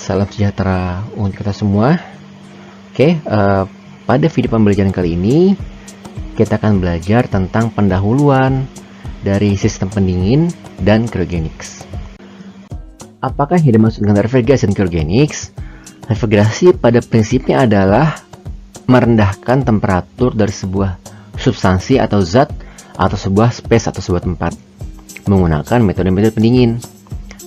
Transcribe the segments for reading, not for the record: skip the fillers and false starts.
Salam sejahtera untuk kita semua. Pada video pembelajaran kali ini kita akan belajar tentang pendahuluan dari sistem pendingin dan cryogenics. Apakah yang dimaksud dengan refrigerasi dan cryogenics? Refrigerasi pada prinsipnya adalah merendahkan temperatur dari sebuah substansi atau zat atau sebuah space atau sebuah tempat menggunakan metode-metode pendingin.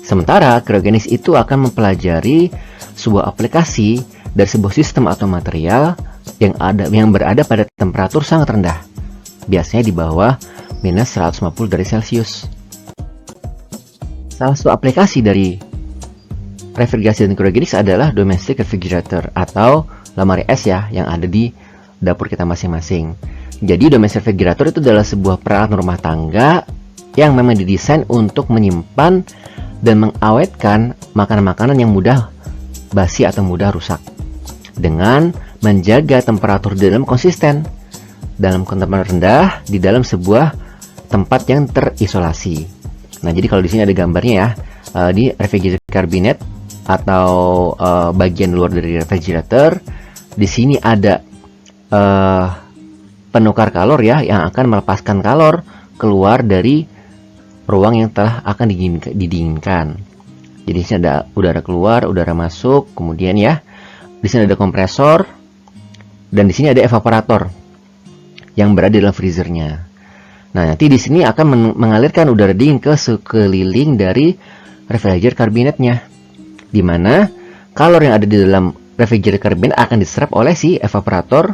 Sementara cryogenics itu akan mempelajari sebuah aplikasi dari sebuah sistem atau material yang berada pada temperatur sangat rendah, biasanya di bawah minus 150 derajat Celcius. Salah satu aplikasi dari refrigerasi dan cryogenics adalah domestic refrigerator atau lemari es ya, yang ada di dapur kita masing-masing. Jadi domestic refrigerator itu adalah sebuah peralatan rumah tangga yang memang didesain untuk menyimpan dan mengawetkan makanan-makanan yang mudah basi atau mudah rusak dengan menjaga temperatur di dalam konsisten dalam temperatur rendah di dalam sebuah tempat yang terisolasi. Nah, jadi kalau di sini ada gambarnya ya, di refrigerator cabinet atau bagian luar dari refrigerator. Di sini ada penukar kalor ya, yang akan melepaskan kalor keluar dari ruang yang telah akan didinginkan. Jadi di sini ada udara keluar, udara masuk, kemudian ya, di sini ada kompresor, dan di sini ada evaporator yang berada dalam freezernya. Nah, nanti di sini akan mengalirkan udara dingin ke sekeliling dari refrigerator kabinetnya, di mana kalor yang ada di dalam refrigerator kabinet akan diserap oleh si evaporator,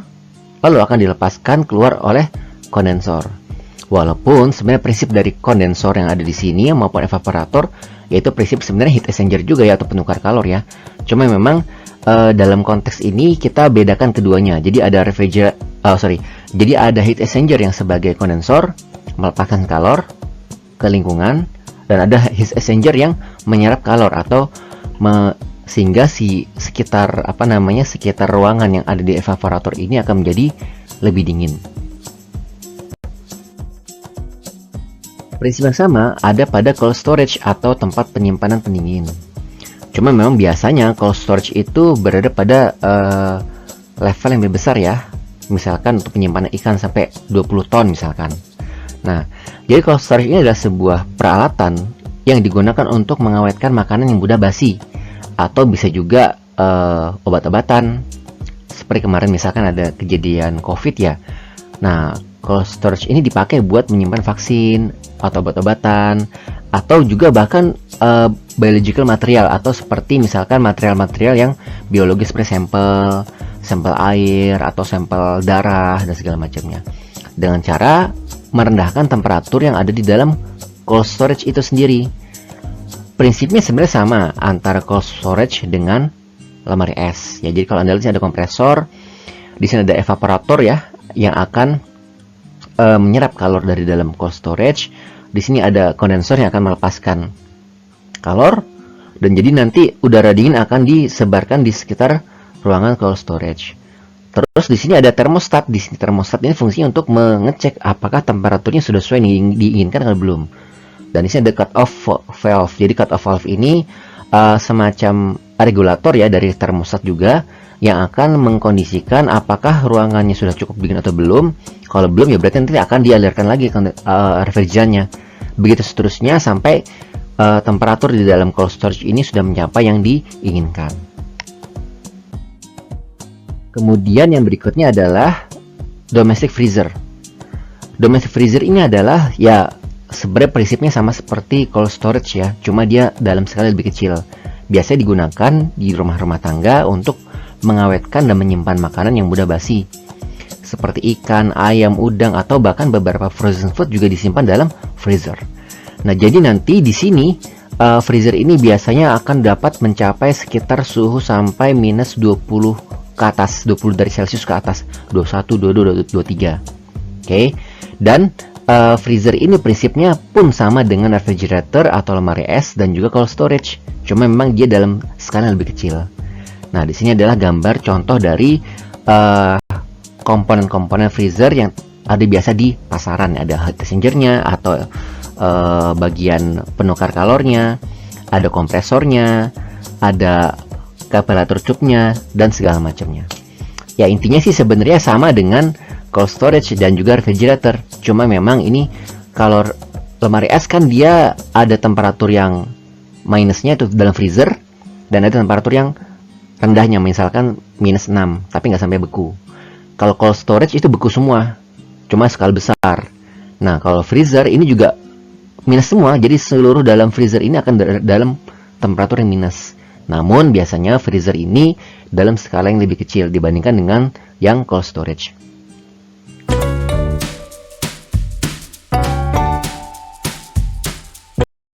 lalu akan dilepaskan keluar oleh kondensor. Walaupun sebenarnya prinsip dari kondensor yang ada di sini maupun evaporator yaitu prinsip sebenarnya heat exchanger juga ya, atau penukar kalor ya. Cuma memang dalam konteks ini kita bedakan keduanya. Jadi ada jadi ada heat exchanger yang sebagai kondensor melepaskan kalor ke lingkungan, dan ada heat exchanger yang menyerap kalor atau sehingga sekitar ruangan yang ada di evaporator ini akan menjadi lebih dingin. Prinsip yang sama ada pada cold storage atau tempat penyimpanan pendingin. Cuma memang biasanya cold storage itu berada pada level yang lebih besar ya. Misalkan untuk penyimpanan ikan sampai 20 ton misalkan. Nah, jadi cold storage ini adalah sebuah peralatan yang digunakan untuk mengawetkan makanan yang mudah basi, atau bisa juga obat-obatan. Seperti kemarin misalkan ada kejadian COVID ya. Nah, cold storage ini dipakai buat menyimpan vaksin atau obat-obatan, atau juga bahkan biological material, atau seperti misalkan material-material yang biologis seperti sampel air atau sampel darah dan segala macamnya, dengan cara merendahkan temperatur yang ada di dalam cold storage itu sendiri. Prinsipnya sebenarnya sama antara cold storage dengan lemari es ya. Jadi kalau Anda lihat ada kompresor, di sini ada evaporator ya, yang akan menyerap kalor dari dalam cold storage. Di sini ada kondensor yang akan melepaskan kalor, dan jadi nanti udara dingin akan disebarkan di sekitar ruangan cold storage. Terus di sini ada termostat. Di sini termostat ini fungsinya untuk mengecek apakah temperaturnya sudah sesuai diinginkan atau belum. Dan di sini ada cut off valve. Jadi cut off valve ini semacam regulator ya dari termostat juga, yang akan mengkondisikan apakah ruangannya sudah cukup dingin atau belum. Kalau belum ya berarti nanti akan dialirkan lagi ke refrigerannya. Begitu seterusnya sampai temperatur di dalam cold storage ini sudah mencapai yang diinginkan. Kemudian yang berikutnya adalah domestic freezer. Domestic freezer ini adalah ya sebenarnya prinsipnya sama seperti cold storage ya, cuma dia dalam skala lebih kecil. Biasanya digunakan di rumah-rumah tangga untuk mengawetkan dan menyimpan makanan yang mudah basi, seperti ikan, ayam, udang, atau bahkan beberapa frozen food juga disimpan dalam freezer. Nah, jadi nanti di sini freezer ini biasanya akan dapat mencapai sekitar suhu sampai minus 20 ke atas, 20 dari Celcius ke atas, 21, 22, 23. Oke. Dan freezer ini prinsipnya pun sama dengan refrigerator atau lemari es dan juga cold storage. Cuma memang dia dalam skala lebih kecil. Nah, di sini adalah gambar contoh dari komponen-komponen freezer yang ada biasa di pasaran. Ada heat exchanger-nya atau bagian penukar kalornya, ada kompresornya, ada kapelatur cupnya, dan segala macamnya. Ya intinya sih sebenarnya sama dengan cold storage dan juga refrigerator. Cuma memang ini kalau lemari es kan dia ada temperatur yang minusnya itu dalam freezer, dan ada temperatur yang rendahnya, misalkan minus 6, tapi nggak sampai beku. Kalau cold storage itu beku semua, cuma skala besar. Nah kalau freezer ini juga minus semua, jadi seluruh dalam freezer ini akan dalam temperatur yang minus. Namun biasanya freezer ini dalam skala yang lebih kecil dibandingkan dengan yang cold storage.